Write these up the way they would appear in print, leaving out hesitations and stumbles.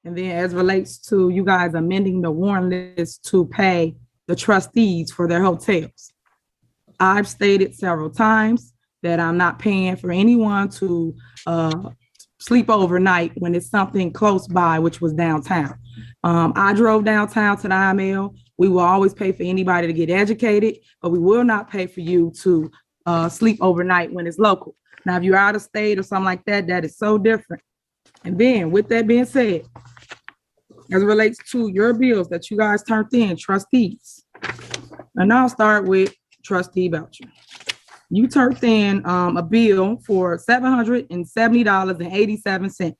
And then as relates to you guys amending the warrant list to pay the trustees for their hotels. I've stated several times that I'm not paying for anyone to sleep overnight when it's something close by, which was downtown. I drove downtown to the IML. We will always pay for anybody to get educated, but we will not pay for you to sleep overnight when it's local. Now, if you're out of state or something like that, that is so different. And then with that being said, as it relates to your bills that you guys turned in, trustees, and I'll start with trustee Belcher. You turned in a bill for $770.87.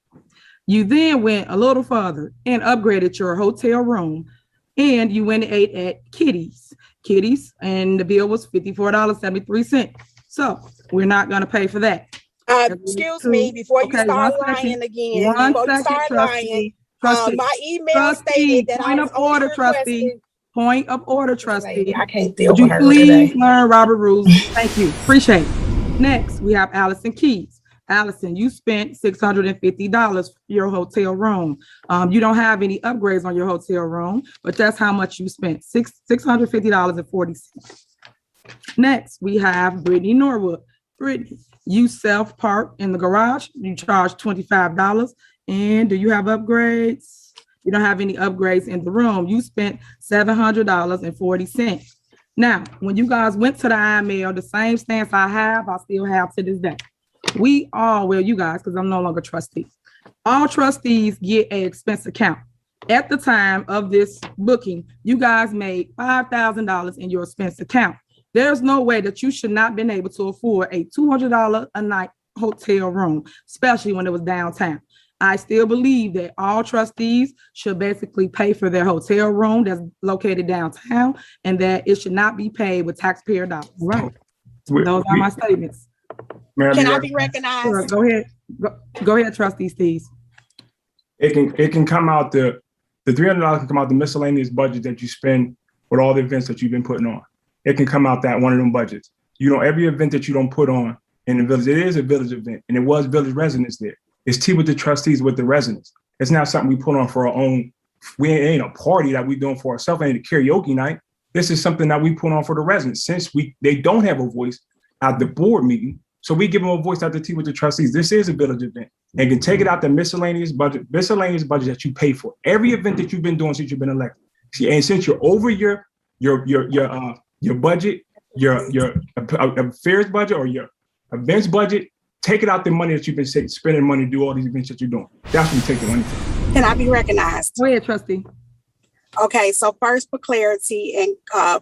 You then went a little further and upgraded your hotel room, and you went and ate at Kitty's, and the bill was $54.73. So we're not going to pay for that. Excuse me, before you start lying again, my email stated that I was only requesting. Point of order, trustee. I can't deal with her please learn Robert rules? Thank you. Appreciate it. Next, we have Allison Keys. Allison, you spent $650 for your hotel room. You don't have any upgrades on your hotel room, but that's how much you spent, $650.40. Next, we have Brittany Norwood. Brittany, you self-park in the garage. You charge $25. And do you have upgrades? You don't have any upgrades in the room. You spent $700.40. Now, when you guys went to the IML, the same stance I still have to this day. We all, well, you guys, because I'm no longer trustee. All trustees get an expense account. At the time of this booking, you guys made $5,000 in your expense account. There's no way that you should not been able to afford a $200 a night hotel room, especially when it was downtown. I still believe that all trustees should basically pay for their hotel room that's located downtown, and that it should not be paid with taxpayer dollars. Right. Those are my statements. Can I be recognized? Sure, go ahead. Go ahead, trustee Steves. It can come out the $300 can come out the miscellaneous budget that you spend with all the events that you've been putting on. It can come out that one of them budgets. You know, every event that you don't put on in the village, it is a village event, and it was village residents there. It's tea with the trustees, with the residents. It's not something we put on for our own. We ain't a party that we doing for ourselves. Ain't a karaoke night. This is something that we put on for the residents. Since they don't have a voice at the board meeting, so we give them a voice at the tea with the trustees. This is a village event, and can take it out the miscellaneous budget that you pay for every event that you've been doing since you've been elected. See, and since you're over your budget, your affairs budget or your events budget. Take it out the money that you've been spending money to do all these events that you're doing. That's when you take the money from. Can I be recognized? Go ahead, trustee. Okay, so first, for clarity and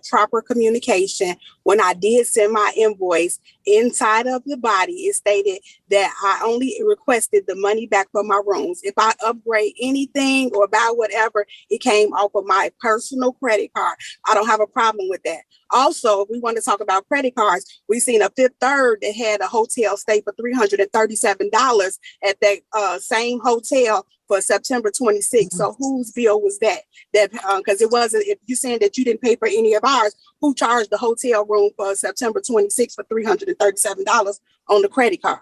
proper communication, when I did send my invoice, inside of the body, it stated that I only requested the money back for my rooms. If I upgrade anything or buy whatever, it came off of my personal credit card. I don't have a problem with that. Also, if we want to talk about credit cards, we seen a Fifth Third that had a hotel stay for $337 at that same hotel for September 26th. So whose bill was that? That because it wasn't, if you're saying that you didn't pay for any of ours, who charged the hotel room for September 26th for $337 on the credit card?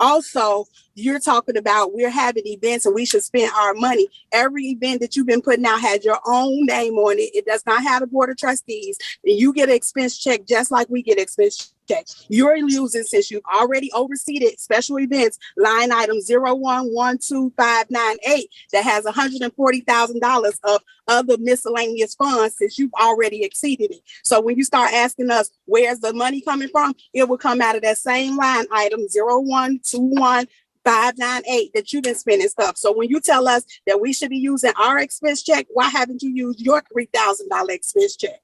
Also, you're talking about we're having events and we should spend our money. Every event that you've been putting out has your own name on it. It does not have a board of trustees. And you get an expense check just like we get expense check. You're using, since you've already overseeded special events, line item 0112598 that has $140,000 of other miscellaneous funds, since you've already exceeded it. So when you start asking us where's the money coming from, it will come out of that same line item 0121598 that you've been spending stuff. So when you tell us that we should be using our expense check, why haven't you used your $3,000 expense check?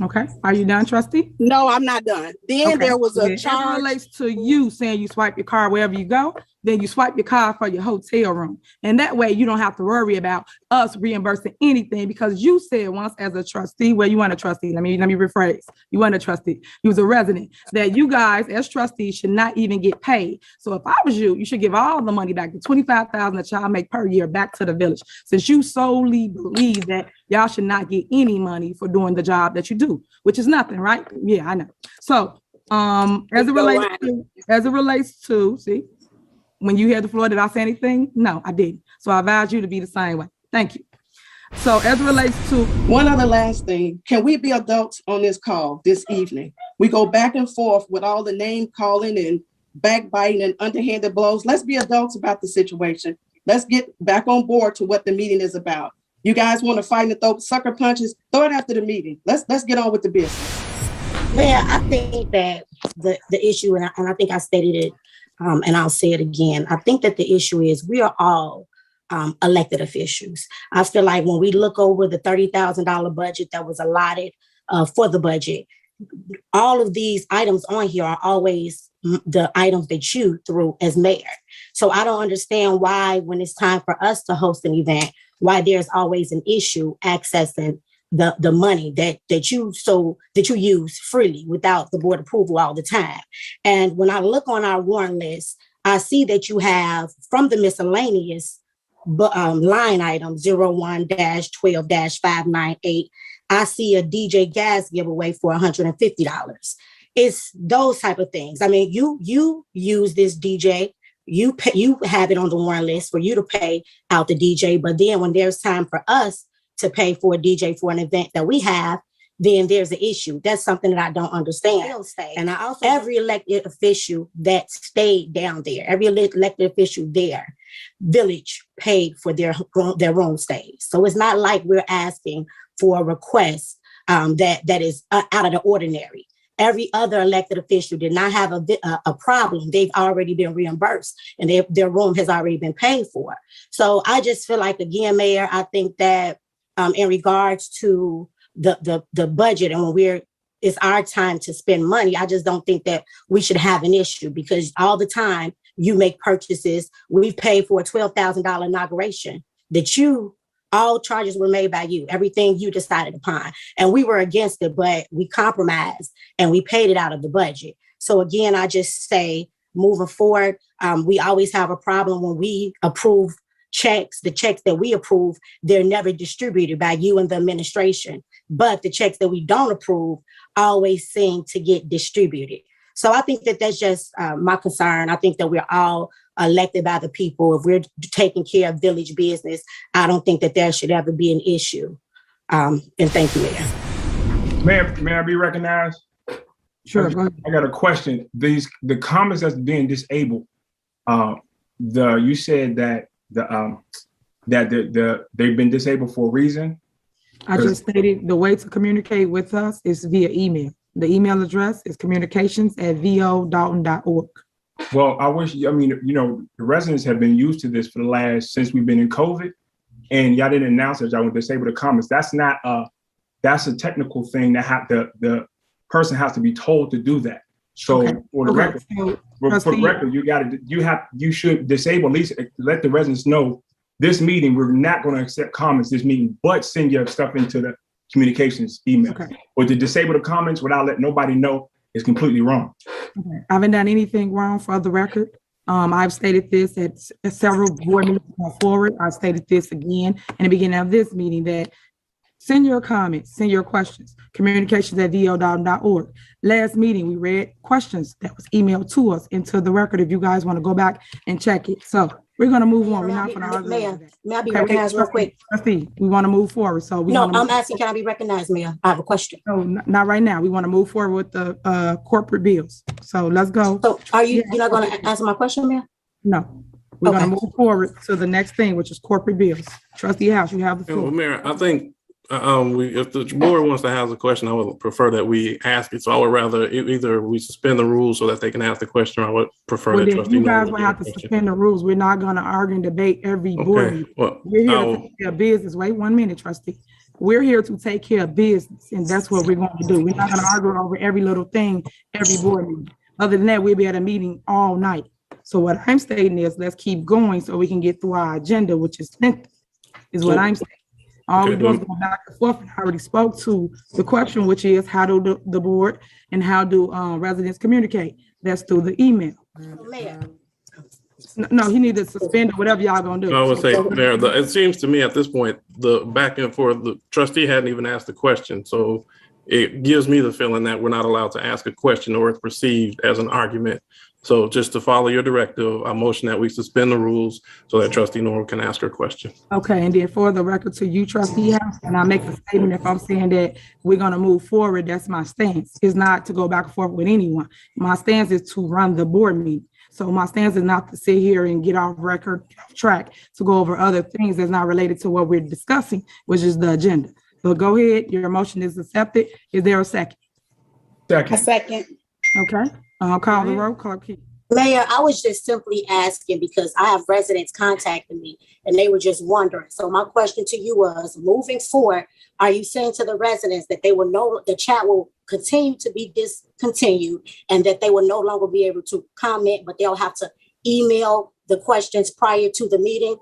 Okay. Are you done, trustee? No, I'm not done. Then there was a charge. It relates to you saying you swipe your card wherever you go, then you swipe your card for your hotel room. And that way you don't have to worry about us reimbursing anything, because you said once as a trustee, well, you weren't a trustee. Let me rephrase. You weren't a trustee. You was a resident, that you guys as trustees should not even get paid. So if I was you, you should give all the money back, the $25,000 that y'all make per year, back to the village, since you solely believe that y'all should not get any money for doing the job that you do, which is nothing, right? Yeah, I know. So as it relates to, see, when you had the floor, did I say anything? No, I didn't. So I advise you to be the same way. Thank you. So as it relates to one other last thing, can we be adults on this call this evening? We go back and forth with all the name calling and backbiting and underhanded blows. Let's be adults about the situation. Let's get back on board to what the meeting is about. You guys want to fight and throw sucker punches? Throw it after the meeting. Let's get on with the business. Yeah, I think that the issue, and I think I stated it, and I'll say it again. I think that the issue is we are all elected officials. I feel like when we look over the $30,000 budget that was allotted for the budget, all of these items on here are always the items that you threw as mayor. So I don't understand why, when it's time for us to host an event, why there's always an issue accessing the money that you use freely without the board approval all the time. And when I look on our warrant list, I see that you have from the miscellaneous line item 01-12-598. I see a DJ gas giveaway for $150. It's those type of things. I mean, you use this DJ, you have it on the warrant list for you to pay out the DJ. But then when there's time for us to pay for a DJ for an event that we have, then there's an issue. That's something that I don't understand. And I also, every elected official that stayed down there, every elected official there, village paid for their room stays. So it's not like we're asking for a request that is out of the ordinary. Every other elected official did not have a problem. They've already been reimbursed and their room has already been paid for. So I just feel like, again, Mayor, I think that in regards to the budget and when it's our time to spend money, I just don't think that we should have an issue, because all the time you make purchases. We've paid for a $12,000 inauguration that all charges were made by you, everything you decided upon. And we were against it, but we compromised and we paid it out of the budget. So again, I just say, moving forward, we always have a problem when we approve checks. The checks that we approve, they're never distributed by you and the administration. But the checks that we don't approve always seem to get distributed. So I think that that's just my concern. I think that we're all elected by the people. If we're taking care of village business, I don't think that there should ever be an issue. And thank you, Mayor. May I be recognized? Sure. Go ahead. I got a question. The comments that's being disabled. You said that they've been disabled for a reason. I just stated the way to communicate with us is via email. The email address is communications@vodolton.org. Well, the residents have been used to this for the last, since we've been in COVID, and y'all didn't announce that y'all would disable the comments. That's not that's a technical thing that the person has to be told to do that. So for the record, you should disable, at least let the residents know this meeting, we're not going to accept comments this meeting, but send your stuff into the communications email. Okay. Or to disable the comments without letting nobody know is completely wrong. Okay. I haven't done anything wrong, for the record. I've stated this at several board meetings going forward. I stated this again in the beginning of this meeting, that send your comments, send your questions, communications@vodolton.org. Last meeting, we read questions that was emailed to us into the record, if you guys want to go back and check it. So we're going to move on. We're not going to argue. Mayor, may I be recognized real quick? Trustee, we want to move forward. So I'm asking, can I be recognized, Mayor? I have a question. No, not right now. We want to move forward with the corporate bills. So let's go. So you're not going to answer my question, Mayor? No. We're going to move forward to the next thing, which is corporate bills. Trustee House, you have the floor. Well, Mayor, I think if the board wants to ask a question, I would prefer that we ask it. So I would rather either we suspend the rules so that they can ask the question. I would prefer that Trustee. You guys will have to suspend the rules. We're not going to argue and debate every board meeting. Well, we're here to take care of business. Wait 1 minute, Trustee. We're here to take care of business, and that's what we're going to do. We're not going to argue over every little thing every board meeting. Other than that, we'll be at a meeting all night. So what I'm stating is, let's keep going so we can get through our agenda, which is lengthy, is what I'm saying. All we do is go back and forth. I already spoke to the question, which is, how do the board and how do residents communicate? That's through the email. No, he needs to suspend or whatever y'all gonna do. I would say, Mayor, it seems to me at this point, the back and forth, the trustee hadn't even asked the question. So it gives me the feeling that we're not allowed to ask a question or it's perceived as an argument. So just to follow your directive, I motion that we suspend the rules so that Trustee Norwood can ask her question. Okay, and then for the record to you, Trustee House, and I make a statement if I'm saying that we're gonna move forward, that's my stance. It's not to go back and forth with anyone. My stance is to run the board meeting. So my stance is not to sit here and get off record, off track, to go over other things that's not related to what we're discussing, which is the agenda. But go ahead, your motion is accepted. Is there a second? A second. Okay, I'll call the roll, Clerk Key. Mayor, I was just simply asking because I have residents contacting me and they were just wondering. So my question to you was, moving forward, are you saying to the residents that they will know the chat will continue to be discontinued and that they will no longer be able to comment, but they'll have to email the questions prior to the meeting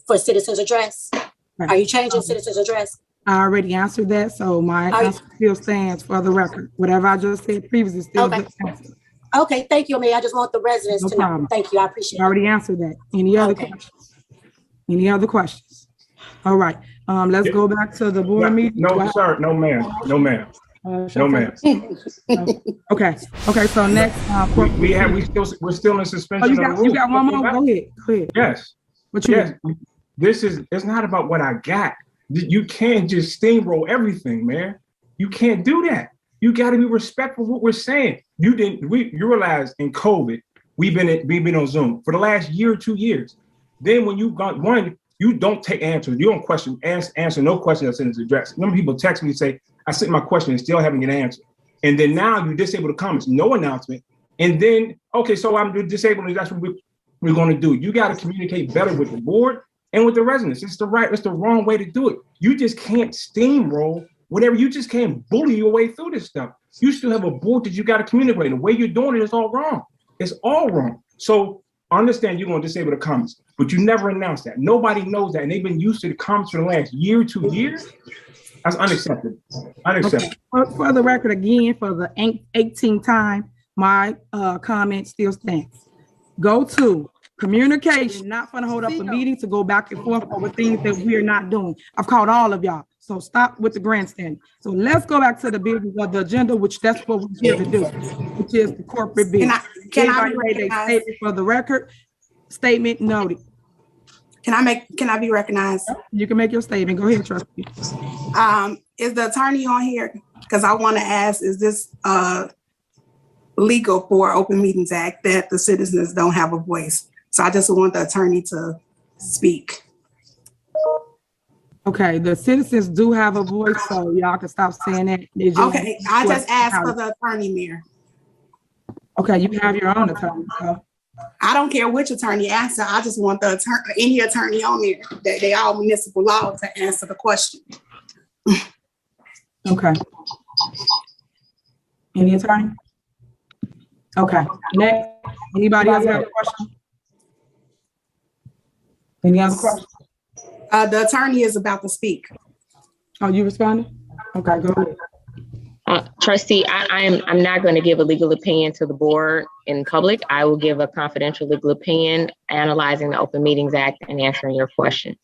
for citizens address? Right. Are you changing citizens address? I already answered that, so my answer still stands for the record. Whatever I just said previously still Okay. good answer. Okay, thank you, Mayor. I just want the residents No to know. problem. Thank you. I appreciate I it. already answered that. Any other Okay. questions? Any other questions? All right, let's go back to the board meeting. No, sir. No, ma'am. No, ma'am. No, ma'am. Okay, so next, We're still in suspension. you got one more? Go ahead. Yes. What you Yes. It's not about what I got. You can't just steamroll everything, man. You can't do that. You got to be respectful of what we're saying. You realize in COVID, we've been on Zoom for the last year or 2 years. Then when you got you don't take answers. You don't answer no question that's in his address. Remember, people text me and say, I sent my question and still haven't get an answer. And then now you disable the comments, no announcement. And then, okay, so I'm disabling, that's what we're going to do. You got to communicate better with the board and with the residents. It's the wrong way to do it. You just can't steamroll whatever. You just can't bully your way through this stuff. You still have a board that you got to communicate. The way you're doing it is all wrong. It's all wrong. So I understand you're going to disable the comments, but you never announced that. Nobody knows that. And they've been used to the comments for the last year, 2 years. That's unacceptable. Unacceptable. Okay. For the record, again, for the 18th time, my comment still stands. Go to communication, not going to hold up a meeting to go back and forth over things that we're not doing. I've called all of y'all. So stop with the grandstanding. So let's go back to the business of the agenda, which that's what we're here to do, which is the corporate business. Can I made a statement for the record? Statement noted. Can I be recognized? You can make your statement. Go ahead, Trustee. Is the attorney on here? Because I want to ask, is this legal for Open Meetings Act that the citizens don't have a voice? So I just want the attorney to speak. Okay, the citizens do have a voice, so y'all can stop saying that. Okay, I just asked for the attorney, Mayor. Okay, you have your own attorney. So. I don't care which attorney answer. I just want the attorney, any attorney on there. They all municipal law to answer the question. Okay. Any attorney? Okay. Next, anybody else have a question? Any other questions? The attorney is about to speak. Oh, you responded? Okay, go ahead. Trustee, I'm not going to give a legal opinion to the board in public. I will give a confidential legal opinion analyzing the Open Meetings Act and answering your question.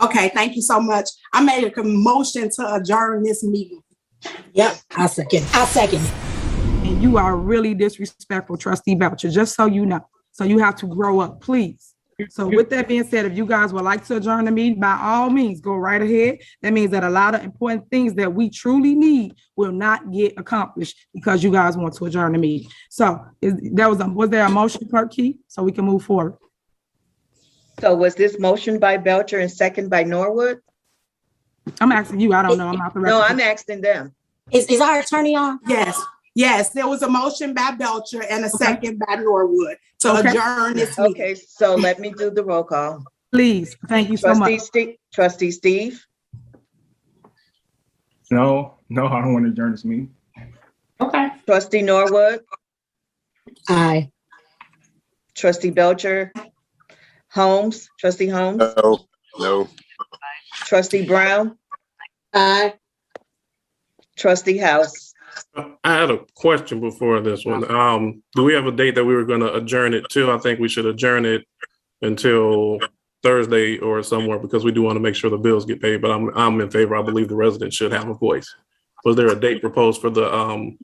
Okay, thank you so much. I made a motion to adjourn this meeting. Yep, I second. And you are really disrespectful, Trustee Belcher, just so you know. So you have to grow up, please. So with that being said, if you guys would like to adjourn the meeting, by all means, go right ahead. That means that a lot of important things that we truly need will not get accomplished because you guys want to adjourn the meeting. So was there a motion, Clerk Key, so we can move forward? So was this motion by Belcher and second by Norwood? I'm asking you. I don't know. I'm not the record. No, I'm asking them. Is our attorney on? Yes, there was a motion by Belcher and a second by Norwood to adjourn this meeting. Okay, so let me do the roll call. Please, thank you so much. Trustee Steve? No, I don't want to adjourn this meeting. Okay. Trustee Norwood? Aye. Trustee Belcher? Holmes? Trustee Holmes? No. Trustee Brown? Aye. Trustee House? I had a question before this one. Do we have a date that we were going to adjourn it to? I think we should adjourn it until Thursday or somewhere because we do want to make sure the bills get paid. But I'm in favor. I believe the residents should have a voice. Was there a date proposed for the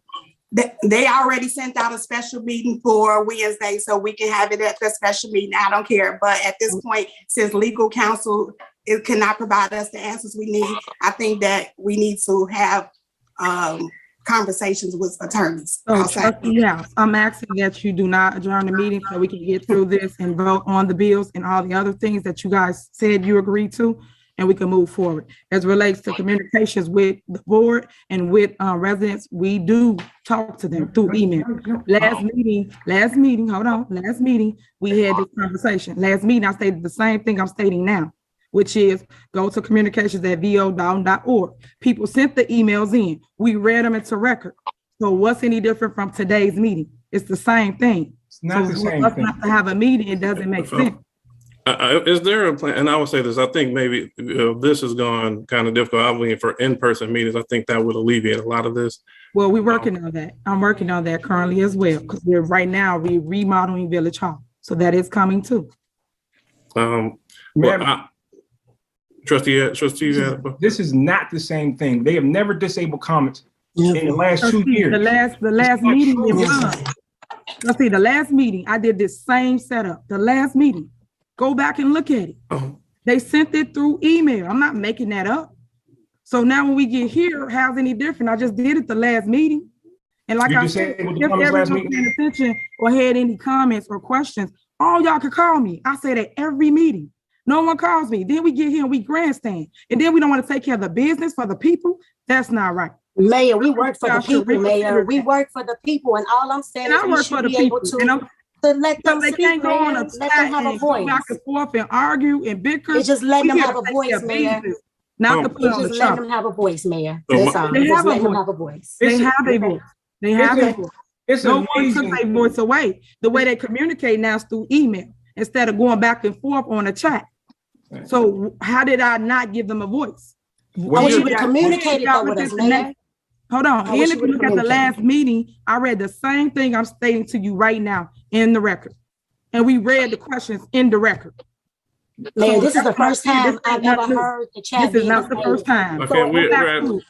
They already sent out a special meeting for Wednesday, so we can have it at the special meeting. I don't care. But at this point, since legal counsel cannot provide us the answers we need, I think that we need to have conversations with attorneys. Yeah, I'm asking that you do not adjourn the meeting so we can get through this and vote on the bills and all the other things that you guys said you agreed to, and we can move forward. As it relates to communications with the board and with residents, we do talk to them through email. Last meeting, we had this conversation. Last meeting, I stated the same thing I'm stating now, which is go to communications@vodalton.org. People sent the emails in. We read them into record. So what's any different from today's meeting? It's the same thing. It's not the same thing. Not to have a meeting, it doesn't make sense. Is there a plan? And I would say this, I think maybe this has gone kind of difficult. I'm looking for in-person meetings. I think that would alleviate a lot of this. Well, we're working on that. I'm working on that currently as well, because we're remodeling Village Hall. So that is coming too. Trustee, this is not the same thing. They have never disabled comments in the last 2 years. The last meeting is done. Let's see, the last meeting, I did this same setup. The last meeting, go back and look at it. They sent it through email. I'm not making that up. So now when we get here, how's any different? I just did it the last meeting. And like I said, if everyone's paying attention or had any comments or questions, all y'all could call me. I say that every meeting. No one calls me. Then we get here and we grandstand. And then we don't want to take care of the business for the people. That's not right. Mayor, we work for the people, Mayor. We work for the people. And all I'm saying is we should be able to let them they can't go on a let them have a voice. Back and forth and argue and bicker. It's just letting them have a voice, Mayor. Not to put on the just letting them have a voice, Mayor. That's all. They have a voice. They have a voice. They have a voice. No one took their voice away. The way they communicate now is through email instead of going back and forth on a chat. So how did I not give them a voice? I wish you would have communicated that with us, Mayor. Hold on. And if you look at the last meeting, I read the same thing I'm stating to you right now in the record. And we read the questions in the record. Mayor, this is the first time I've ever heard the chat. This is not the first time. Okay,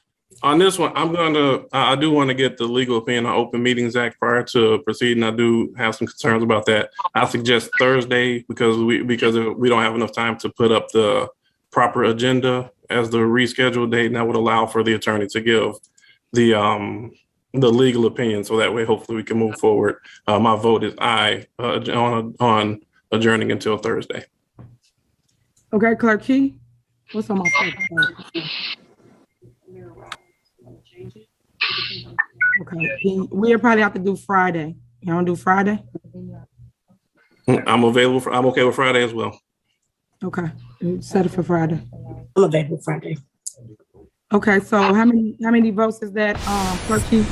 on this one, I do want to get the legal opinion on Open Meetings Act prior to proceeding. I do have some concerns about that. I suggest Thursday because we don't have enough time to put up the proper agenda as the rescheduled date, and that would allow for the attorney to give the legal opinion. So that way, hopefully, we can move forward. My vote is aye on adjourning until Thursday. Okay, Clerk Key, what's on my phone? Okay, we'll probably have to do Friday. You want to do Friday? I'm available. I'm okay with Friday as well. Okay, set it for Friday. I'm available Friday. Okay, so how many votes is that, Clerk Key?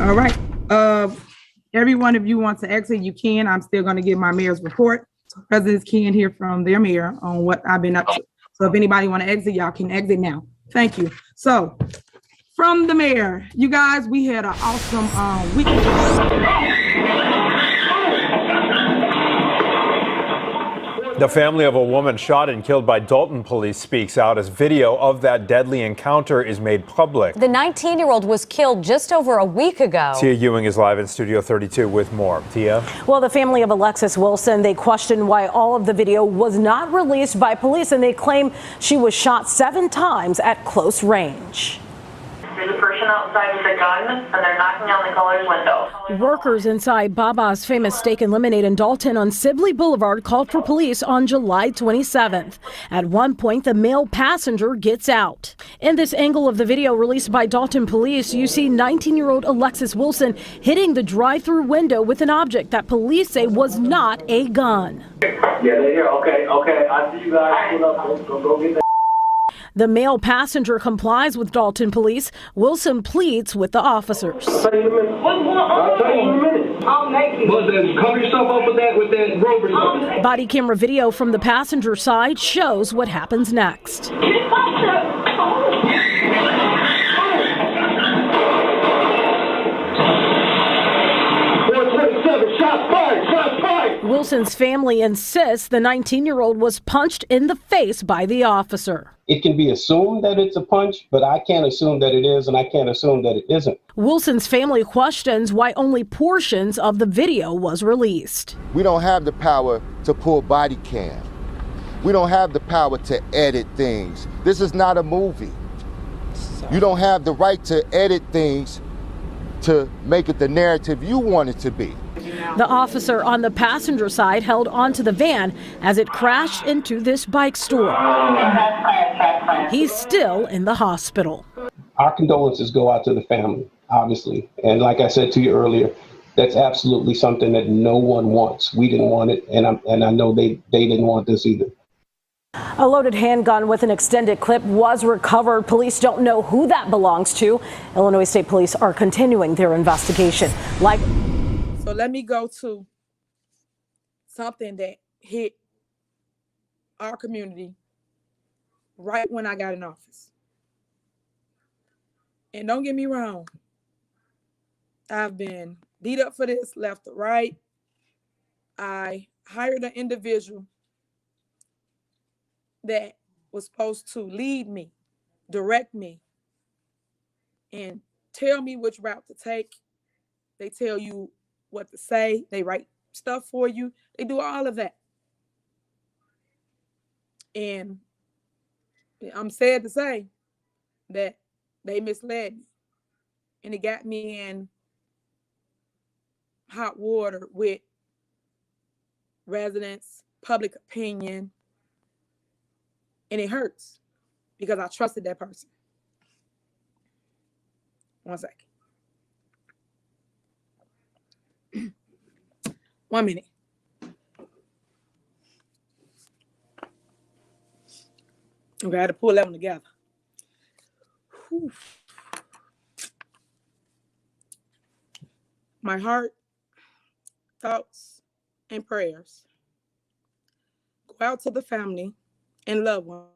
All right. Every one of you wants to exit, you can. I'm still going to give my mayor's report. Residents can hear from their mayor on what I've been up to. So if anybody want to exit, y'all can exit now. Thank you. So from the mayor, you guys, we had an awesome week. The family of a woman shot and killed by Dolton police speaks out as video of that deadly encounter is made public. The 19-year-old was killed just over a week ago. Tia Ewing is live in Studio 32 with more. Tia? Well, the family of Alexis Wilson, they questioned why all of the video was not released by police, and they claim she was shot 7 times at close range. There's a person outside with a gun, and they're knocking on the caller's window. Workers inside Baba's famous Steak and Lemonade in Dolton on Sibley Boulevard called for police on July 27th. At one point, the male passenger gets out. In this angle of the video released by Dolton police, you see 19-year-old Alexis Wilson hitting the drive-through window with an object that police say was not a gun. Yeah, they're here. Okay. I see you guys. Go get that. The male passenger complies with Dolton police. Wilson pleads with the officers. What's going on? I'll tell you in a minute. I'll make you. Cover yourself up with that rope or something. Body camera video from the passenger side shows what happens next. Wilson's family insists the 19-year-old was punched in the face by the officer. It can be assumed that it's a punch, but I can't assume that it is, and I can't assume that it isn't. Wilson's family questions why only portions of the video was released. We don't have the power to pull body cam. We don't have the power to edit things. This is not a movie. You don't have the right to edit things to make it the narrative you want it to be. The officer on the passenger side held onto the van as it crashed into this bike store. He's still in the hospital. Our condolences go out to the family, obviously. And like I said to you earlier, that's absolutely something that no one wants. We didn't want it, and I know they didn't want this either. A loaded handgun with an extended clip was recovered. Police don't know who that belongs to. Illinois State Police are continuing their investigation. So let me go to something that hit our community right when I got in office. And don't get me wrong, I've been beat up for this left to right. I hired an individual that was supposed to lead me, direct me, and tell me which route to take. They tell you what to say. They write stuff for you. They do all of that. And I'm sad to say that they misled me. And it got me in hot water with residents, public opinion. And it hurts because I trusted that person. 1 second. 1 minute. Okay, I had to pull that one together. Whew. My heart, thoughts, and prayers go out to the family and loved one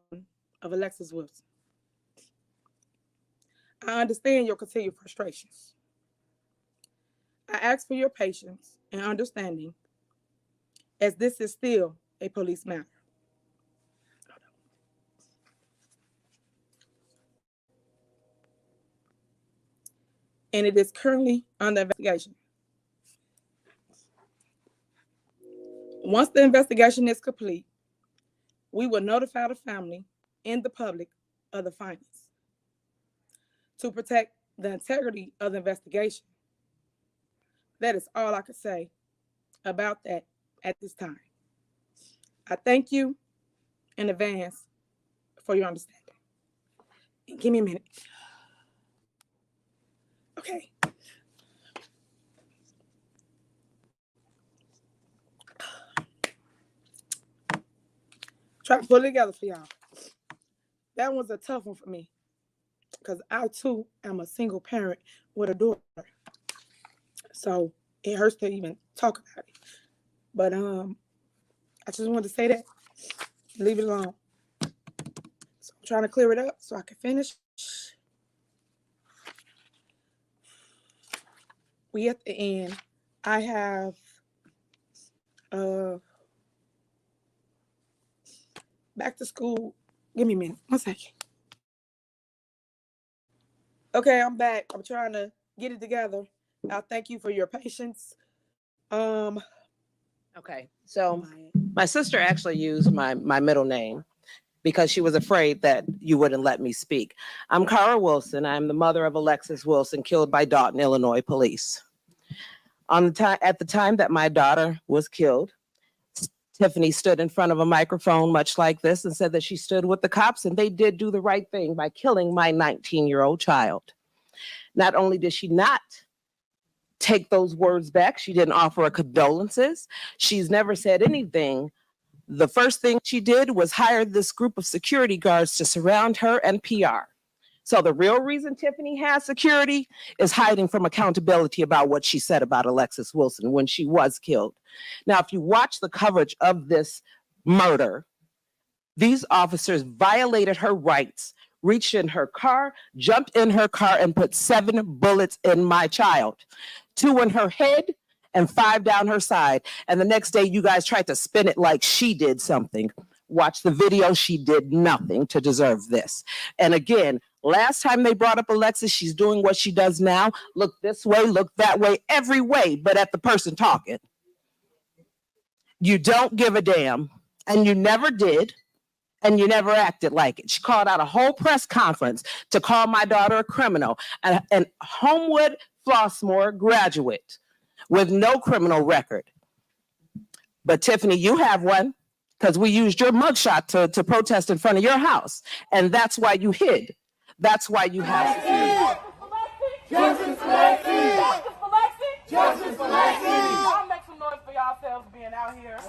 of Alexis Wilson. I understand your continued frustrations. I ask for your patience and understanding, as this is still a police matter. And it is currently under investigation. Once the investigation is complete, we will notify the family and the public of the findings. To protect the integrity of the investigation, that is all I could say about that at this time. I thank you in advance for your understanding. Give me a minute. Okay. Try to pull it together for y'all. That was a tough one for me because I too am a single parent with a daughter. So it hurts to even talk about it. But I just wanted to say that. Leave it alone. So I'm trying to clear it up so I can finish. We at the end. I have back to school. Give me a minute. 1 second. Okay, I'm back. I'm trying to get it together. I thank you for your patience. Okay, so my sister actually used my middle name because she was afraid that you wouldn't let me speak. I'm Cara Wilson. I'm the mother of Alexis Wilson, killed by Dolton, Illinois police. At the time that my daughter was killed, Tiffany stood in front of a microphone much like this and said that she stood with the cops and they did do the right thing by killing my 19-year-old child. Not only did she not take those words back, she didn't offer her condolences. She's never said anything. The first thing she did was hire this group of security guards to surround her and PR. So the real reason Tiffany has security is hiding from accountability about what she said about Alexis Wilson when she was killed. Now, if you watch the coverage of this murder, these officers violated her rights, reached in her car, jumped in her car, and put 7 bullets in my child, 2 in her head and 5 down her side. And the next day you guys tried to spin it like she did something. Watch the video. She did nothing to deserve this. And again, last time they brought up Alexis, she's doing what she does now. Look this way, look that way, every way, but at the person talking. You don't give a damn, and you never did, and you never acted like it. She called out a whole press conference to call my daughter a criminal, an Homewood Flossmoor graduate with no criminal record. But Tiffany, you have one, because we used your mugshot to protest in front of your house, and that's why you hid. That's why you have security. Justice for Alexis! Justice for Alexis! Y'all make some noise for yourselves being out here.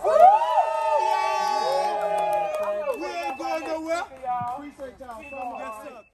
We ain't going nowhere. Appreciate y'all.